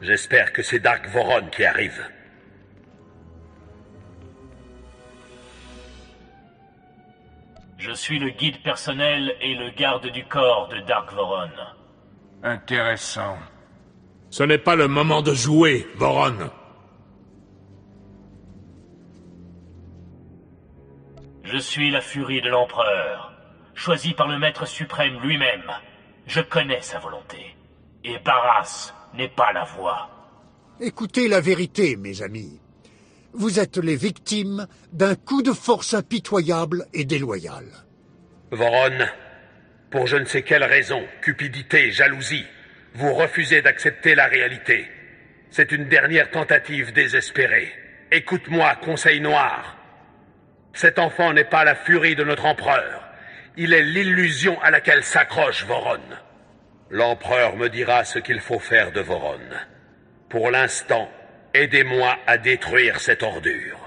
J'espère que c'est Dark Voron qui arrive. Je suis le guide personnel et le garde du corps de Dark Voron. Intéressant. Ce n'est pas le moment de jouer, Voron. Je suis la furie de l'Empereur, choisi par le Maître suprême lui-même. Je connais sa volonté. Et Barras n'est pas la voie. Écoutez la vérité, mes amis. Vous êtes les victimes d'un coup de force impitoyable et déloyal. Voron, pour je ne sais quelle raison, cupidité, jalousie, vous refusez d'accepter la réalité. C'est une dernière tentative désespérée. Écoute-moi, Conseil Noir. Cet enfant n'est pas la furie de notre empereur. Il est l'illusion à laquelle s'accroche Voron. L'empereur me dira ce qu'il faut faire de Voron. Pour l'instant, aidez-moi à détruire cette ordure.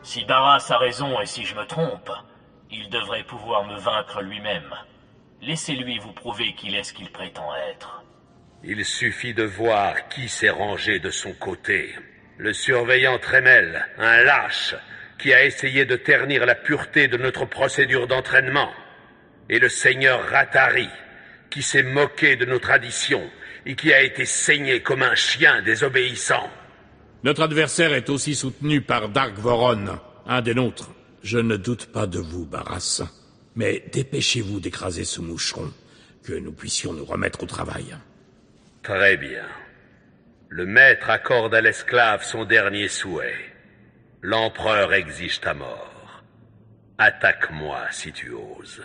Si Barras a raison et si je me trompe, il devrait pouvoir me vaincre lui-même. Laissez-lui vous prouver qu'il est ce qu'il prétend être. Il suffit de voir qui s'est rangé de son côté. Le surveillant Tremel, un lâche, qui a essayé de ternir la pureté de notre procédure d'entraînement. Et le seigneur Ratari, qui s'est moqué de nos traditions et qui a été saigné comme un chien désobéissant. Notre adversaire est aussi soutenu par Dark Voron, un des nôtres. Je ne doute pas de vous, Barras. Mais dépêchez-vous d'écraser ce moucheron, que nous puissions nous remettre au travail. Très bien. Le maître accorde à l'esclave son dernier souhait. L'empereur exige ta mort. Attaque-moi si tu oses.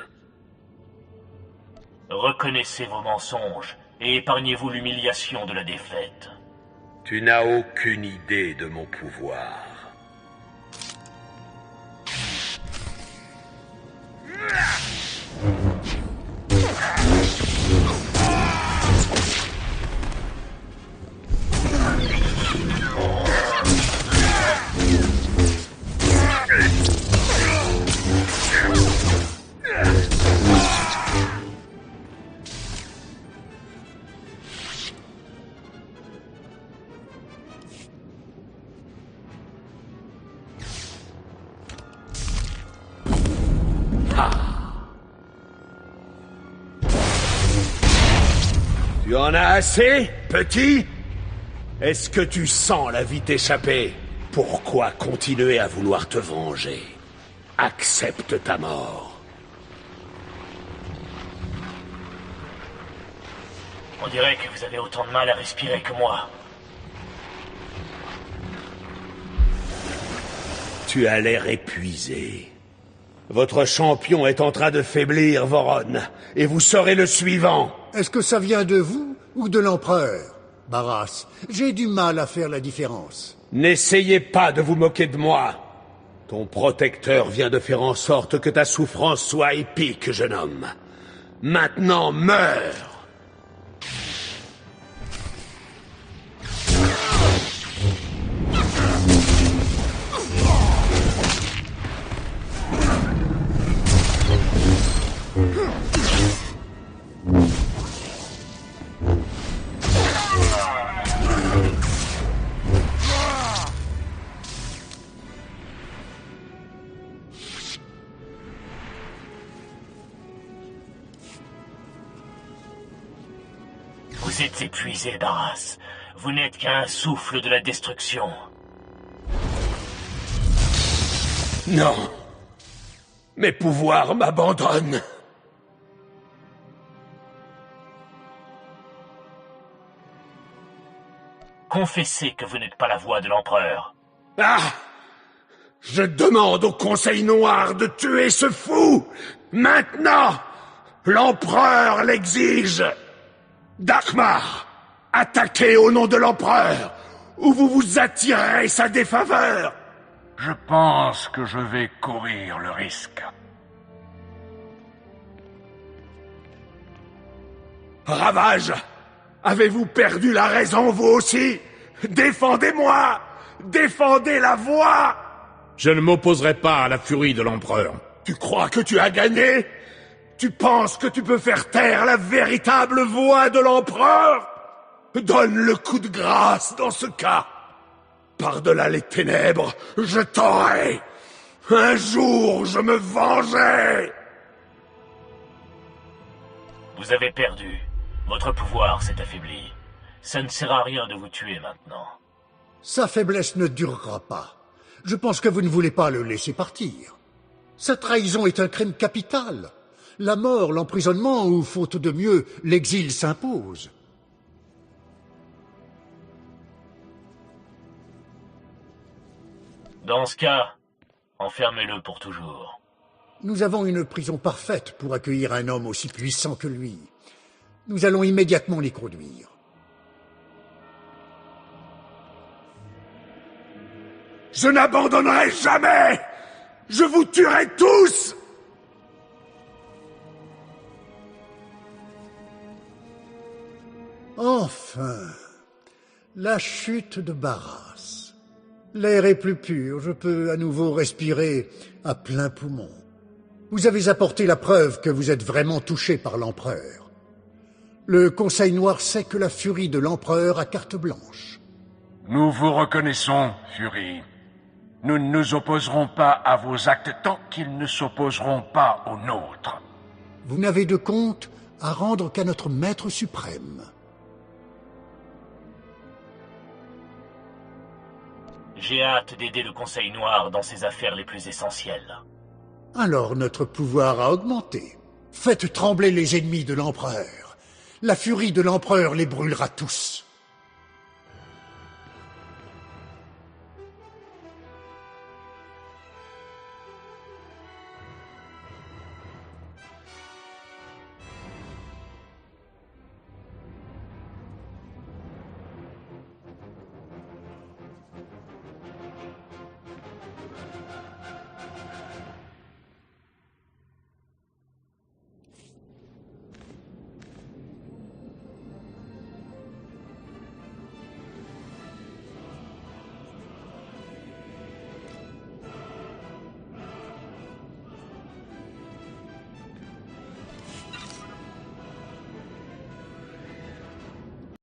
Reconnaissez vos mensonges et épargnez-vous l'humiliation de la défaite. Tu n'as aucune idée de mon pouvoir. Tu en as assez, petit? Est-ce que tu sens la vie t'échapper? Pourquoi continuer à vouloir te venger? Accepte ta mort. On dirait que vous avez autant de mal à respirer que moi. Tu as l'air épuisé. Votre champion est en train de faiblir, Voron, et vous serez le suivant. Est-ce que ça vient de vous ou de l'Empereur? Barras, j'ai du mal à faire la différence. N'essayez pas de vous moquer de moi. Ton protecteur vient de faire en sorte que ta souffrance soit épique, jeune homme. Maintenant, meurs! Vous êtes épuisé, Barras. Vous n'êtes qu'à un souffle de la destruction. Non. Mes pouvoirs m'abandonnent. Confessez que vous n'êtes pas la voix de l'Empereur. Ah! Je demande au Conseil Noir de tuer ce fou! Maintenant! L'Empereur l'exige! Darkmar! Attaquez au nom de l'Empereur! Ou vous vous attirerez sa défaveur! Je pense que je vais courir le risque. Ravage! Avez-vous perdu la raison, vous aussi? Défendez-moi! Défendez la voie! Je ne m'opposerai pas à la furie de l'Empereur. Tu crois que tu as gagné? Tu penses que tu peux faire taire la véritable voix de l'empereur? Donne le coup de grâce dans ce cas. Par-delà les ténèbres, je t'aurai. Un jour, je me vengerai. Vous avez perdu. Votre pouvoir s'est affaibli. Ça ne sert à rien de vous tuer maintenant. Sa faiblesse ne durera pas. Je pense que vous ne voulez pas le laisser partir. Sa trahison est un crime capital. La mort, l'emprisonnement ou, faute de mieux, l'exil s'impose. Dans ce cas, enfermez-le pour toujours. Nous avons une prison parfaite pour accueillir un homme aussi puissant que lui. Nous allons immédiatement l'y conduire. Je n'abandonnerai jamais! Je vous tuerai tous! Enfin, la chute de Barras. L'air est plus pur, je peux à nouveau respirer à plein poumon. Vous avez apporté la preuve que vous êtes vraiment touché par l'Empereur. Le Conseil Noir sait que la furie de l'Empereur a carte blanche. Nous vous reconnaissons, Fury. Nous ne nous opposerons pas à vos actes tant qu'ils ne s'opposeront pas aux nôtres. Vous n'avez de compte à rendre qu'à notre Maître suprême. J'ai hâte d'aider le Conseil Noir dans ses affaires les plus essentielles. Alors notre pouvoir a augmenté. Faites trembler les ennemis de l'Empereur. La furie de l'Empereur les brûlera tous.